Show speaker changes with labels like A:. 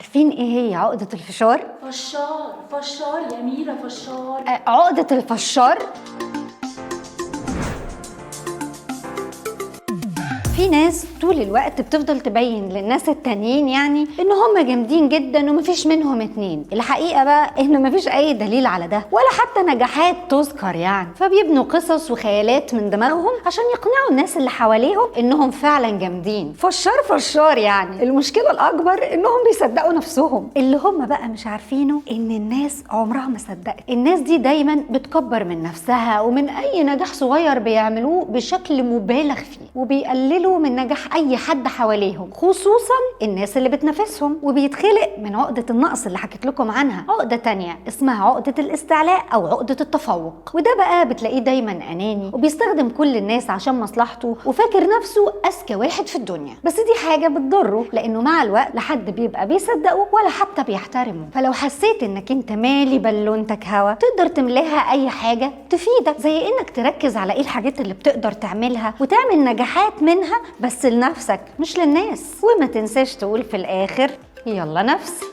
A: عارفين ايه هي عقدة الفشار؟
B: فشار يا ميرا، فشار.
A: عقدة الفشار. في ناس طول الوقت بتفضل تبين للناس التانيين يعني ان هم جامدين جدا ومفيش منهم اتنين. الحقيقة بقى ان مفيش اي دليل على ده ولا حتى نجاحات تذكر يعني، فبيبنوا قصص وخيالات من دماغهم عشان يقنعوا الناس اللي حواليهم انهم فعلا جامدين. فشار يعني. المشكلة الاكبر انهم بيصدقوا نفسهم. اللي هم بقى مش عارفينه ان الناس عمرها ما صدقت. الناس دي دايما بتكبر من نفسها ومن اي نجاح صغير بيعملوه بشكل مبالغ فيه، وبيقللوا من نجاح اي حد حواليهم، خصوصا الناس اللي بتنافسهم. وبيتخلق من عقدة النقص اللي حكيت لكم عنها عقدة تانية اسمها عقدة الاستعلاء او عقدة التفوق. وده بقى بتلاقيه دايما اناني وبيستخدم كل الناس عشان مصلحته وفاكر نفسه اذكى واحد في الدنيا. بس دي حاجة بتضره لانه مع الوقت لا حد بيبقى بيصدقه ولا حتى بيحترمه. فلو حسيت انك انت مالي بالونتك هوا، تقدر تملاها اي حاجة تفيدك، زي انك تركز على ايه الحاجات اللي بتقدر تعملها وتعمل نجاحات منها بس لنفسك مش للناس. وما تنساش تقول في الاخر يلا نفسي.